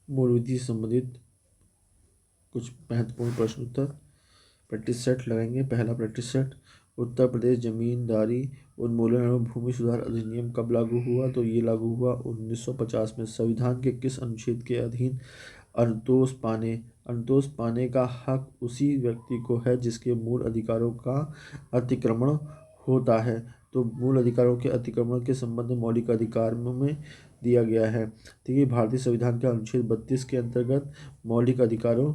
मूल विधि से संबंधित कुछ महत्वपूर्ण प्रश्न उत्तर प्रैक्टिस सेट लगाएंगे। पहला प्रैक्टिस सेट, उत्तर प्रदेश जमींदारी उन्मूलन एवं भूमि सुधार अधिनियम कब लागू हुआ? तो ये लागू हुआ 1950 में। संविधान के किस अनुच्छेद के अधीन अनुतोष पाने का हक उसी व्यक्ति को है जिसके मूल अधिकारों का अतिक्रमण होता है? तो मूल अधिकारों के अतिक्रमण के संबंध में मौलिक अधिकार में दिया गया है। ठीक है, भारतीय संविधान के अनुच्छेद 32 के अंतर्गत मौलिक अधिकारों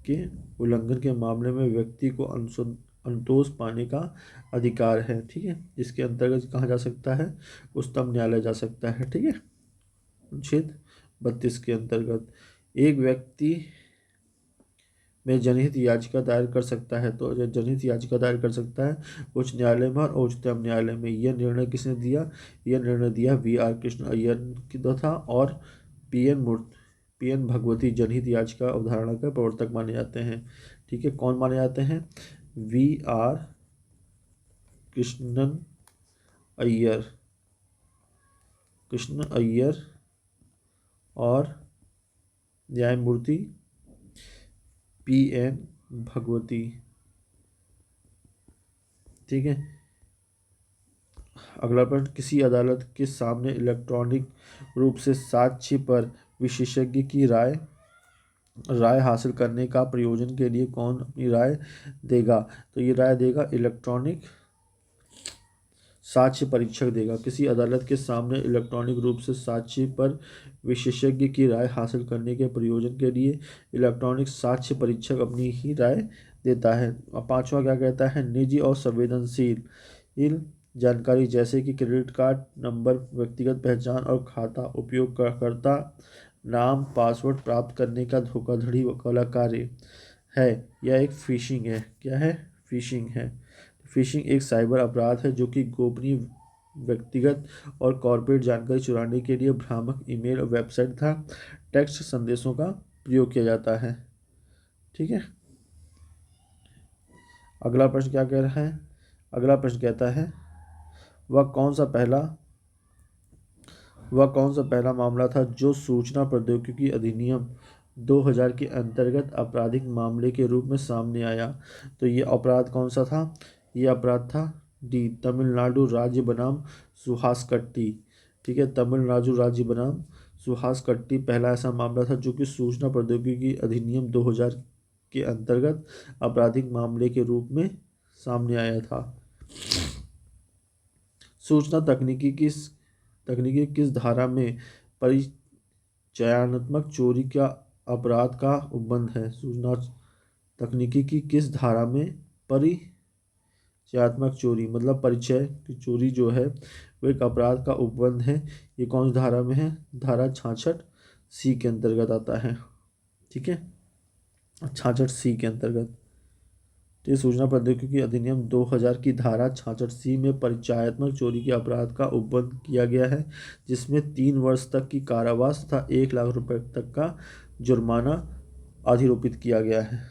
के उल्लंघन के मामले में व्यक्ति को अनुतोष पाने का अधिकार है। ठीक है, इसके अंतर्गत कहाँ जा सकता है? उच्चतम न्यायालय जा सकता है। ठीक है, अनुच्छेद 32 के अंतर्गत एक व्यक्ति में जनहित याचिका दायर कर सकता है। तो जनहित याचिका दायर कर सकता है उच्च न्यायालय में और उच्चतम न्यायालय में। यह निर्णय किसने दिया? यह निर्णय दिया वी.आर. कृष्ण अय्यर की था और पी.एन. भगवती जनहित याचिका अवधारणा के प्रवर्तक माने जाते हैं। ठीक है, कौन माने जाते हैं? वी.आर. कृष्ण अय्यर और न्यायमूर्ति पी.एन. भगवती। ठीक है, अगला प्रश्न, किसी अदालत के सामने इलेक्ट्रॉनिक रूप से साक्ष्य पर विशेषज्ञ की राय हासिल करने का प्रयोजन के लिए कौन अपनी राय देगा? तो ये राय देगा इलेक्ट्रॉनिक साक्ष्य परीक्षक देगा। किसी अदालत के सामने इलेक्ट्रॉनिक रूप से साक्ष्य पर विशेषज्ञ की राय हासिल करने के प्रयोजन के लिए इलेक्ट्रॉनिक साक्ष्य परीक्षक अपनी ही राय देता है। और पांचवा क्या कहता है? निजी और संवेदनशील जानकारी जैसे कि क्रेडिट कार्ड नंबर, व्यक्तिगत पहचान और खाता उपयोगकर्ता नाम, पासवर्ड प्राप्त करने का धोखाधड़ी वाला कार्य है या एक फिशिंग है। क्या है? फिशिंग है। फिशिंग एक साइबर अपराध है जो कि गोपनीय व्यक्तिगत और कॉर्पोरेट जानकारी चुराने के लिए भ्रामक ईमेल, वेबसाइट तथा टेक्स्ट संदेशों का प्रयोग किया जाता है। ठीक है, अगला प्रश्न क्या कह रहा है? अगला प्रश्न कहता है वह कौन सा पहला मामला था जो सूचना प्रौद्योगिकी अधिनियम 2000 के अंतर्गत आपराधिक मामले के रूप में सामने आया? तो ये अपराध कौन सा था? ये अपराध था डी, तमिलनाडु राज्य बनाम सुहासकट्टी। ठीक है, तमिलनाडु राज्य बनाम सुहासकट्टी पहला ऐसा मामला था जो कि सूचना प्रौद्योगिकी अधिनियम 2000 के अंतर्गत आपराधिक मामले के रूप में सामने आया था। सूचना तकनीकी किस धारा में परिचयात्मक चोरी का अपराध का उपबंध है? सूचना तकनीकी की किस धारा में परिचयात्मक चोरी मतलब परिचय की चोरी जो है वो एक अपराध का उपबंध है? ये कौन सी धारा में है? धारा 66C के अंतर्गत आता है। ठीक है, 66C के अंतर्गत। तो ये सूचना प्रौद्योगिकी अधिनियम 2000 की धारा 66C में परिचयात्मक चोरी के अपराध का उपबंध किया गया है, जिसमें 3 वर्ष तक की कारावास तथा 1 लाख रुपए तक का जुर्माना अधिरोपित किया गया है।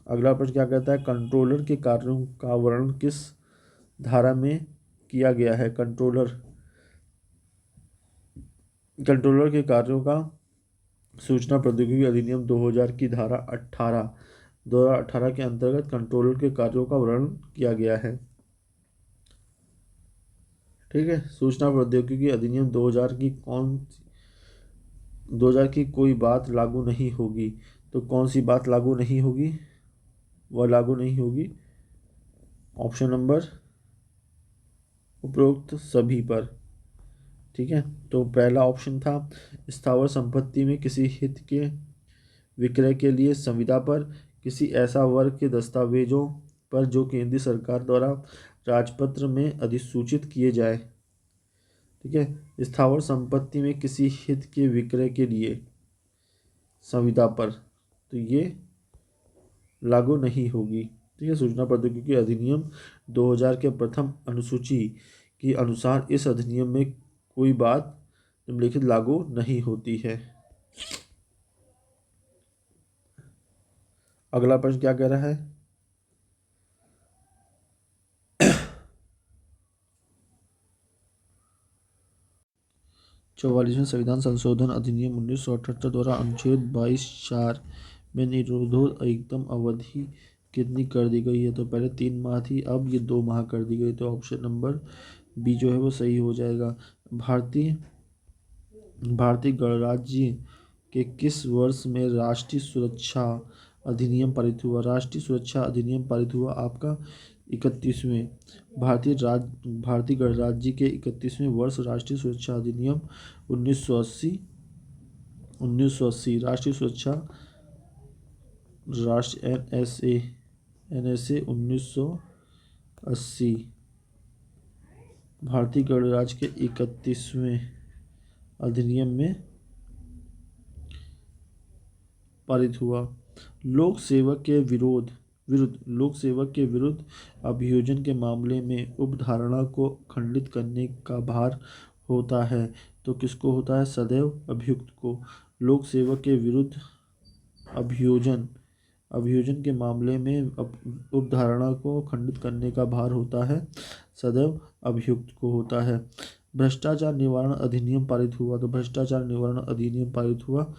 अगला प्रश्न क्या कहता है? कंट्रोलर के कार्यों का वर्णन किस धारा में किया गया है? कंट्रोलर के कार्यों का सूचना प्रौद्योगिकी अधिनियम 2000 की धारा 2018 के अंतर्गत कंट्रोलर के कार्यों का वर्णन किया गया है। ठीक है, सूचना प्रौद्योगिकी अधिनियम 2000 की कोई बात लागू नहीं होगी। तो कौन सी बात लागू नहीं होगी? वह लागू नहीं होगी ऑप्शन नंबर उपरोक्त सभी पर। ठीक है, तो पहला ऑप्शन था स्थावर संपत्ति में किसी हित के विक्रय के लिए संविदा पर, किसी ऐसा वर्ग के दस्तावेजों पर जो केंद्रीय सरकार द्वारा राजपत्र में अधिसूचित किए जाए। ठीक है, स्थावर संपत्ति में किसी हित के विक्रय के लिए संविदा पर, तो ये लागू नहीं होगी। ठीक है, सूचना प्रौद्योगिकी अधिनियम 2000 के प्रथम अनुसूची के अनुसार इस अधिनियम में कोई बात निम्नलिखित लागू नहीं होती है। अगला प्रश्न क्या कह रहा है? 44वें संविधान संशोधन अधिनियम 1978 द्वारा अनुच्छेद 22(4) में निरोधोत्तर एकदम अवधि कितनी कर दी गई है? तो पहले 3 माह थी, अब ये 2 माह कर दी गई। तो ऑप्शन नंबर बी जो है वो सही हो जाएगा। भारतीय गणराज्य के किस वर्ष में राष्ट्रीय सुरक्षा अधिनियम पारित हुआ? राष्ट्रीय सुरक्षा अधिनियम पारित हुआ आपका 31वें भारतीय गणराज्य के 31वें वर्ष राष्ट्रीय सुरक्षा अधिनियम 1980 राष्ट्रीय सुरक्षा एनएसए 1980 भारतीय गणराज्य के 31वें अधिनियम में पारित हुआ। लोक सेवक के विरुद्ध अभियोजन के मामले में उपधारणा को खंडित करने का भार होता है, तो किसको होता है? सदैव अभियुक्त को। लोक सेवक के विरुद्ध अभियोजन के मामले में उपधारणा को खंडित करने का भार होता है, सदैव अभियुक्त को होता है। भ्रष्टाचार निवारण अधिनियम पारित हुआ। तो भ्रष्टाचार निवारण अधिनियम पारित हुआ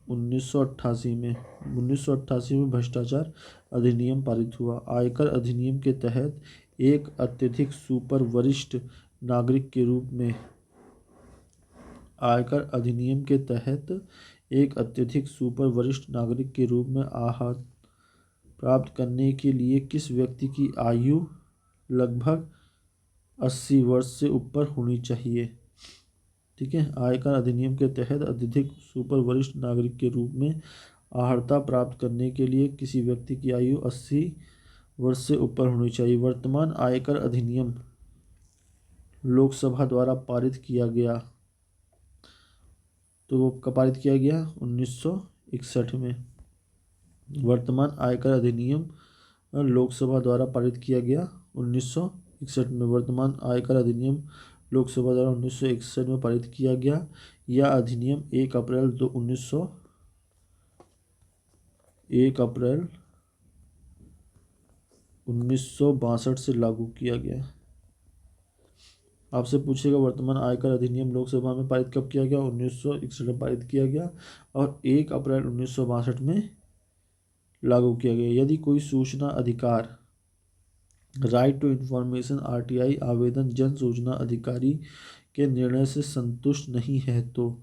1988 में भ्रष्टाचार अधिनियम पारित हुआ। आयकर अधिनियम के तहत एक अत्यधिक सुपर वरिष्ठ नागरिक के रूप में आहत प्राप्त करने के लिए किस व्यक्ति की आयु लगभग 80 वर्ष से ऊपर होनी चाहिए? ठीक है, आयकर अधिनियम के तहत अत्यधिक सुपर वरिष्ठ नागरिक के रूप में अर्हता प्राप्त करने के लिए किसी व्यक्ति की आयु 80 वर्ष से ऊपर होनी चाहिए। वर्तमान आयकर अधिनियम लोकसभा द्वारा पारित किया गया, तो वो कब पारित किया गया? 1961 में। वर्तमान आयकर अधिनियम लोकसभा द्वारा पारित किया गया 1961 में। वर्तमान आयकर अधिनियम लोकसभा द्वारा 1961 में पारित किया गया। यह अधिनियम 1 अप्रैल 1962 से लागू किया गया। आपसे पूछेगा वर्तमान आयकर अधिनियम लोकसभा में पारित कब किया गया? 1961 में पारित किया गया और 1 अप्रैल 1962 में लागू किया गया। यदि कोई सूचना अधिकार राइट टू इंफॉर्मेशन आरटीआई आवेदन जन सूचना अधिकारी के निर्णय से संतुष्ट नहीं है तो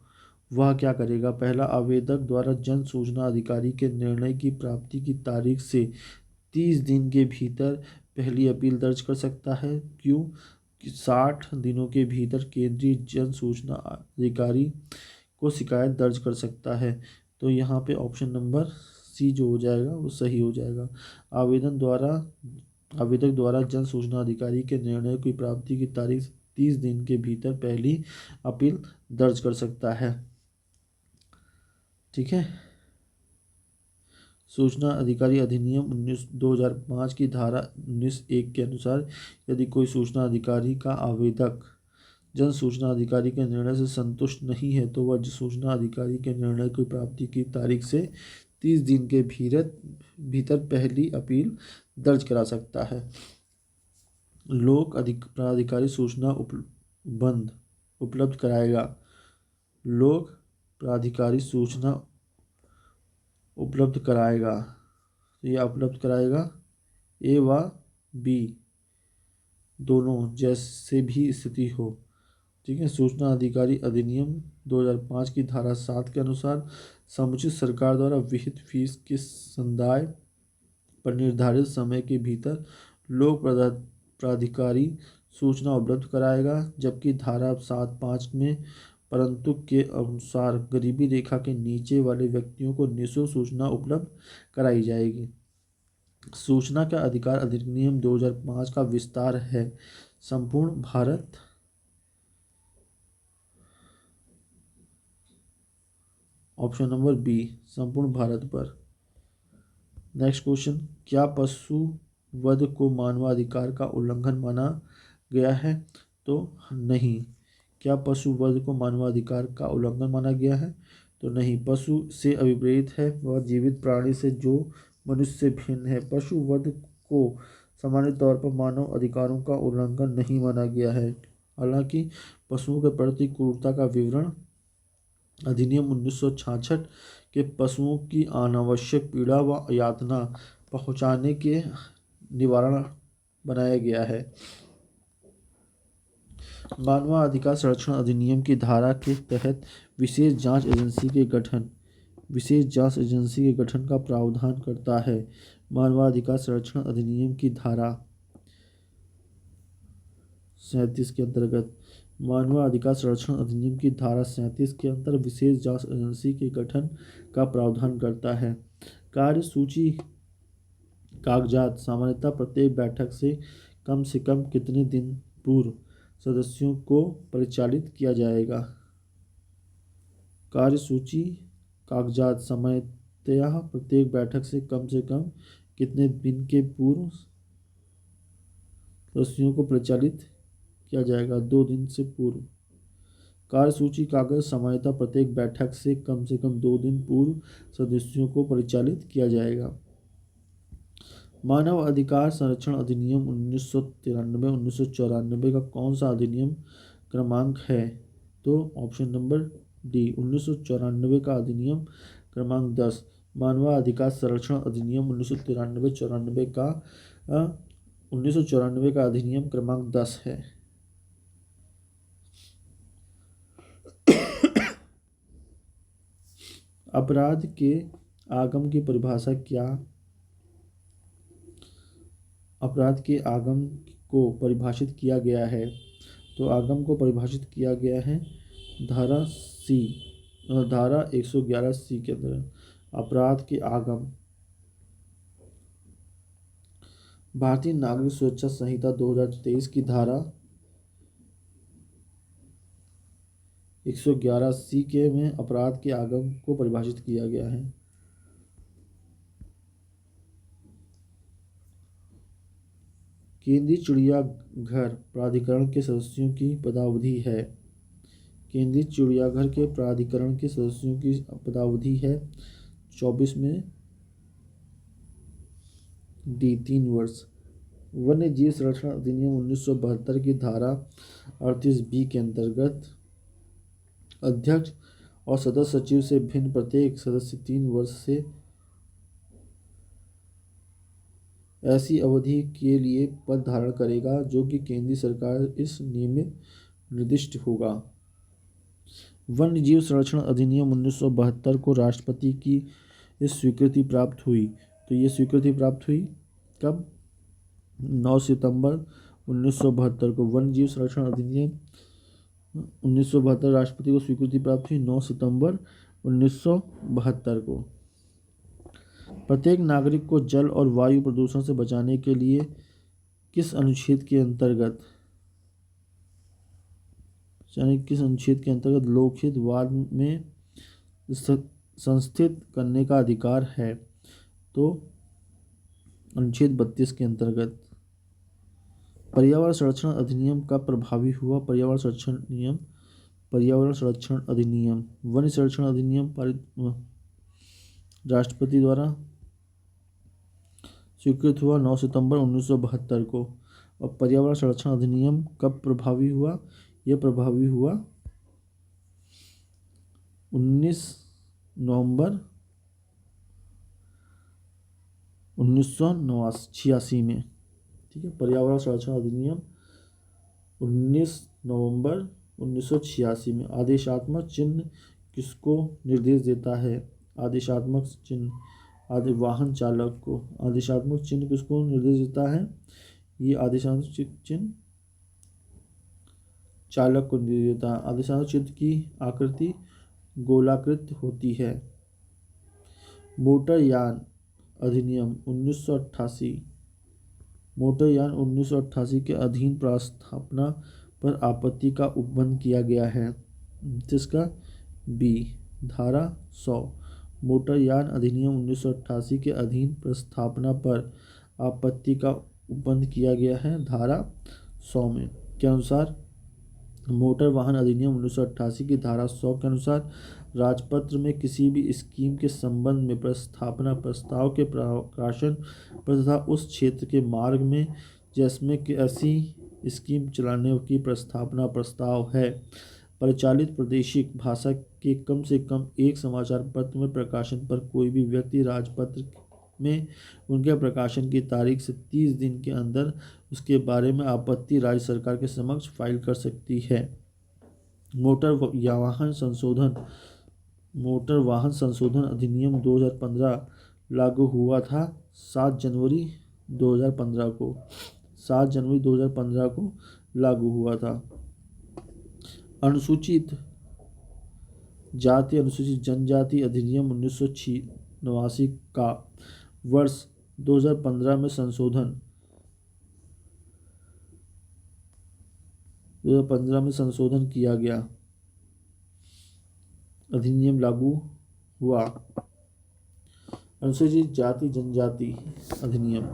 वह क्या करेगा? पहला, आवेदक द्वारा जन सूचना अधिकारी के निर्णय की प्राप्ति की तारीख से 30 दिन के भीतर पहली अपील दर्ज कर सकता है। क्यों? 60 दिनों के भीतर केंद्रीय जन सूचना अधिकारी को शिकायत दर्ज कर सकता है। तो यहाँ पे ऑप्शन नंबर सी जो हो जाएगा वो सही हो जाएगा। आवेदक द्वारा जन सूचना अधिकारी के निर्णय की प्राप्ति की तारीख 30 दिन के भीतर पहली अपील दर्ज कर सकता है। ठीक है, सूचना अधिकारी अधिनियम 2005 की धारा 19(1) के अनुसार यदि कोई सूचना अधिकारी का आवेदक जन सूचना अधिकारी के निर्णय से संतुष्ट नहीं है तो वह सूचना अधिकारी के निर्णय की प्राप्ति की तारीख से 30 दिन के भीतर पहली अपील दर्ज करा सकता है। लोक प्राधिकारी सूचना उपलब्ध कराएगा। लोक प्राधिकारी सूचना उपलब्ध कराएगा, यह उपलब्ध कराएगा ए व बी दोनों जैसे भी स्थिति हो। ठीक है, सूचना अधिकारी अधिनियम 2005 की धारा 7 के अनुसार समुचित सरकार द्वारा विहित फीस के संदाय पर निर्धारित समय के भीतर लोक प्राधिकारी सूचना उपलब्ध कराएगा। जबकि धारा 7(5) में परंतु के अनुसार गरीबी रेखा के नीचे वाले व्यक्तियों को निःशुल्क सूचना उपलब्ध कराई जाएगी। सूचना का अधिकार अधिनियम 2005 का विस्तार है संपूर्ण भारत ऑप्शन नंबर बी संपूर्ण भारत पर। नेक्स्ट क्वेश्चन, क्या पशु वध को मानवाधिकार का उल्लंघन माना गया है? तो नहीं। क्या पशु वध को मानवाधिकार का उल्लंघन माना गया है? तो नहीं। पशु से अभिप्रेत है वह जीवित प्राणी से जो मनुष्य से भिन्न है। पशु वध को सामान्य तौर पर मानव अधिकारों का उल्लंघन नहीं माना गया है। हालांकि पशुओं के प्रति क्रूरता का विवरण अधिनियम 1966 के पशुओं की अनावश्यक पीड़ा व यातना पहुंचाने के निवारण बनाया गया है। मानवाधिकार संरक्षण अधिनियम की धारा के तहत विशेष जांच एजेंसी के गठन का प्रावधान करता है। मानवाधिकार संरक्षण अधिनियम की धारा 37 के अंतर्गत मानवाधिकार संरक्षण अधिनियम की धारा 37 के अंतर विशेष जांच एजेंसी के गठन का प्रावधान करता है। कार्यसूची कागजात सामान्यतः प्रत्येक बैठक से कम कितने दिन पूर्व सदस्यों को परिचालित किया जाएगा। कार्यसूची कागजात सामान्यतः प्रत्येक बैठक से कम कितने दिन के पूर्व सदस्यों को परिचालित किया जाएगा। 2 दिन से पूर्व। कार्यसूची कागज सामान्यतः प्रत्येक बैठक से कम 2 दिन पूर्व सदस्यों को परिचालित किया जाएगा। मानव अधिकार संरक्षण अधिनियम 1993-1994 का कौन सा अधिनियम क्रमांक है? तो ऑप्शन नंबर डी 1994 का अधिनियम क्रमांक 10। मानवाधिकार संरक्षण अधिनियम 1994 का अधिनियम क्रमांक 10 है। अपराध के आगम की परिभाषा क्या? अपराध के आगम को परिभाषित किया गया है। तो आगम को परिभाषित किया गया है धारा 111C के अंदर। अपराध के आगम भारतीय नागरिक सुरक्षा संहिता 2023 की धारा 111C के में अपराध के आगम को परिभाषित किया गया है। केंद्रीय चिड़ियाघर प्राधिकरण के सदस्यों की पदावधि है। केंद्रीय चिड़ियाघर के प्राधिकरण के सदस्यों की पदावधि है 24 में डी 3 वर्ष। वन्य जीव संरक्षण अधिनियम 1972 की धारा 38B के अंतर्गत अध्यक्ष और सदस्य सचिव से भिन्न प्रत्येक सदस्य 3 वर्ष से ऐसी अवधि के लिए पद धारण करेगा जो कि केंद्रीय सरकार इस नियमित निर्दिष्ट होगा। वन्य जीव संरक्षण अधिनियम 1972 को राष्ट्रपति की इस स्वीकृति प्राप्त हुई। तो ये स्वीकृति प्राप्त हुई कब? 9 सितंबर 1972 को। वन्य जीव संरक्षण अधिनियम 1972 राष्ट्रपति को स्वीकृति प्राप्त हुई 9 सितंबर 1972 को। प्रत्येक नागरिक को जल और वायु प्रदूषण से बचाने के लिए किस अनुच्छेद के अंतर्गत लोकहित वाद में संस्थित करने का अधिकार है? तो अनुच्छेद 32 के अंतर्गत। पर्यावरण संरक्षण अधिनियम कब प्रभावी हुआ? पर्यावरण संरक्षण अधिनियम वन संरक्षण अधिनियम पारित राष्ट्रपति द्वारा स्वीकृत हुआ 9 सितंबर 1972 को। और पर्यावरण संरक्षण अधिनियम कब प्रभावी हुआ? यह प्रभावी हुआ 19 नवंबर 1986 में। ठीक है, पर्यावरण संरक्षण अधिनियम 19 नवंबर 1986 में। आदेशात्मक चिन्ह किसको निर्देश देता है? आदेशात्मक चिन्ह वाहन चालक को। आदेशात्मक चिन्ह किसको निर्देश देता है? ये आदेशात्मक चिन्ह चालक को निर्देश देता है। आदेशात्मक चिन्ह की आकृति गोलाकृत होती है। मोटरयान अधिनियम 1988 मोटरयान 1988 के अधीन प्रस्थापना पर आपत्ति का उपबंध किया गया है। जिसका बी धारा 100। मोटरयान अधिनियम 1988 के अधीन प्रस्थापना पर आपत्ति का उपबंध किया गया है धारा 100 में के अनुसार। मोटर वाहन अधिनियम 1988 की धारा 100 के अनुसार राजपत्र में किसी भी स्कीम के संबंध में प्रस्थापना प्रस्ताव के प्रकाशन पर तथा उस क्षेत्र के मार्ग में जिसमें कि ऐसी स्कीम चलाने की प्रस्तावना प्रस्ताव है। प्रचलित प्रादेशिक भाषा के कम से कम एक समाचार पत्र में प्रकाशन पर कोई भी व्यक्ति राजपत्र में उनके प्रकाशन की तारीख से 30 दिन के अंदर उसके बारे में आपत्ति राज्य सरकार के समक्ष फाइल कर सकती है। मोटर वाहन संशोधन मोटर वाहन संशोधन अधिनियम 2015 लागू हुआ था 7 जनवरी 2015 को। 7 जनवरी 2015 को लागू हुआ था। अनुसूचित जाति अनुसूचित जनजाति अधिनियम 1989 का वर्ष 2015 में संशोधन 2015 में संशोधन किया गया, अधिनियम लागू हुआ। अनुसूचित जाति जनजाति अधिनियम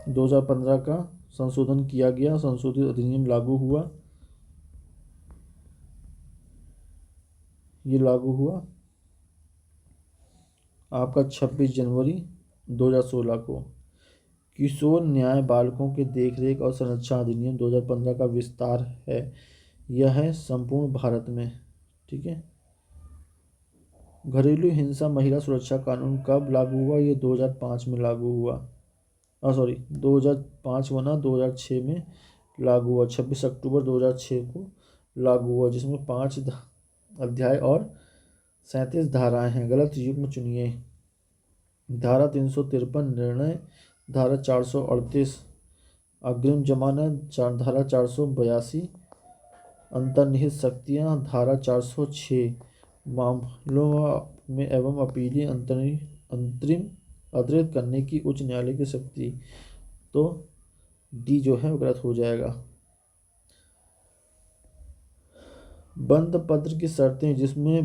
2015 का संशोधन किया गया, संशोधित अधिनियम लागू हुआ। ये लागू हुआ आपका 26 जनवरी 2016 को। किशोर न्याय बालकों के देखरेख और संरक्षण अधिनियम 2015 का विस्तार है। यह है संपूर्ण भारत में। ठीक है। घरेलू हिंसा महिला सुरक्षा कानून कब लागू हुआ? ये 2005 में लागू हुआ। 2005 बना, 2006 में लागू हुआ। 26 अक्टूबर 2006 को लागू हुआ, जिसमें 5 अध्याय और 37 धाराएं हैं। गलत युग्म चुनिए। धारा 353 निर्णय, धारा 438 अग्रिम जमानत, धारा 482 अंतर्निहित शक्तियाँ, धारा 406 मामलों में एवं अपीली अंतरिम अतिरिक्त करने की उच्च न्यायालय की शक्ति। तो डी जो है वो गलत हो जाएगा। बंद पत्र की शर्तें जिसमें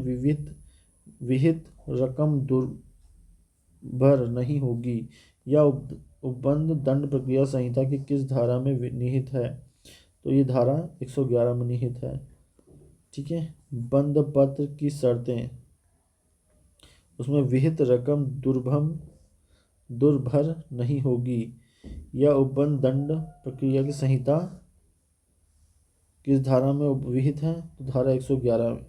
विहित रकम दुर्भर नहीं होगी या उपबंध दंड प्रक्रिया संहिता की किस धारा में निहित है? तो ये धारा 111 में निहित है। ठीक है। बंद पत्र की शर्तें उसमें विहित रकम दुर्भर नहीं होगी या उपबंध दंड प्रक्रिया की संहिता किस धारा में विहित है? तो धारा 111 में।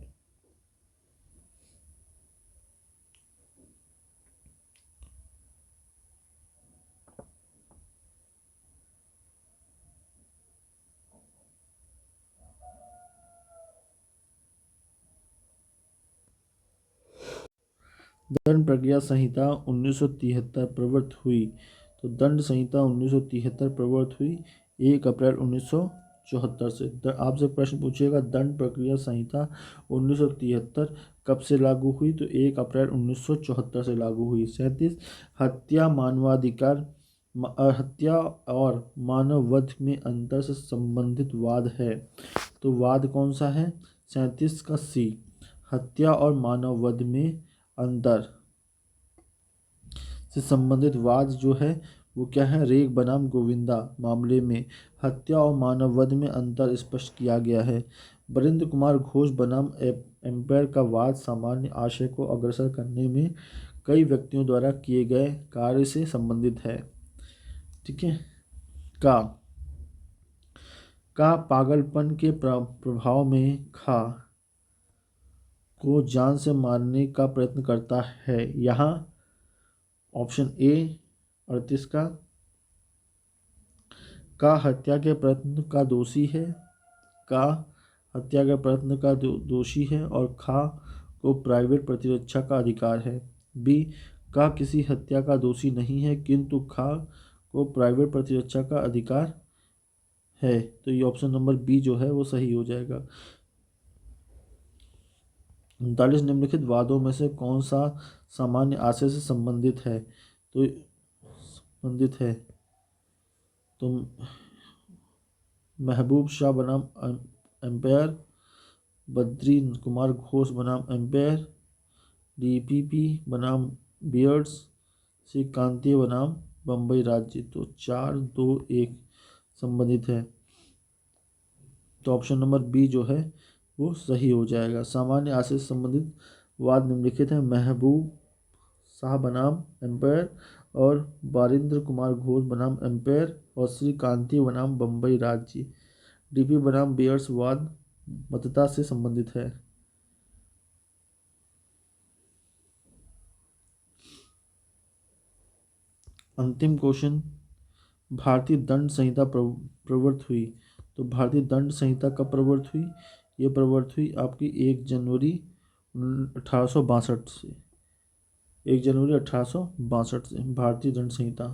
दंड प्रक्रिया संहिता 1973 प्रवृत्त हुई। तो दंड संहिता 1973 प्रवृत्त हुई 1 अप्रैल 1974 से। आपसे प्रश्न पूछेगा दंड प्रक्रिया संहिता 1973 कब से लागू हुई? तो 1 अप्रैल 1974 से लागू हुई। 37 हत्या और मानव वध में अंतर से संबंधित वाद है। तो वाद कौन सा है? 37 का सी, हत्या और मानव वध में अंतर से संबंधित वाद जो है वो क्या है? रेग बनाम गोविंदा मामले में हत्या और मानव वध में अंतर स्पष्ट किया गया है। वरिंद्र कुमार घोष बनाम एम्पायर का वाद सामान्य आशय को अग्रसर करने में कई व्यक्तियों द्वारा किए गए कार्य से संबंधित है। ठीक है। का पागलपन के प्रभाव में खा को जान से मारने का प्रयत्न करता है। यहाँ ऑप्शन ए 38 का हत्या के प्रयत्न का दोषी है। का हत्या के प्रयत्न का दोषी है और खा को प्राइवेट प्रतिरक्षा का अधिकार है। बी का किसी हत्या का दोषी नहीं है किंतु खा को प्राइवेट प्रतिरक्षा का अधिकार है। तो ये ऑप्शन नंबर बी जो है वो सही हो जाएगा। 39 निम्नलिखित वादों में से कौन सा सामान्य आशय से संबंधित है? तो महबूब शाह बनाम एम्पायर, बद्री कुमार घोष बनाम एम्पायर, डीपीपी बनाम बियर्ड्स, श्री कांति बनाम बम्बई राज्य। तो 4, 2, 1 संबंधित है। तो ऑप्शन नंबर बी जो है वो सही हो जाएगा। सामान्य आशय से संबंधित वाद निम्नलिखित है। महबूब शाह बनाम एम्पायर और बारिंद्र कुमार घोष बनाम एम्पायर और श्री कांति बनाम बम्बई राज्य। डीपी बनाम बियर्स वाद मतता से संबंधित है। अंतिम क्वेश्चन, भारतीय दंड संहिता प्रवृत्त हुई। तो भारतीय दंड संहिता कब प्रवृत्त हुई? ये प्रवृत्त हुई आपकी 1 जनवरी 1862 से। 1 जनवरी 1862 से भारतीय दंड संहिता।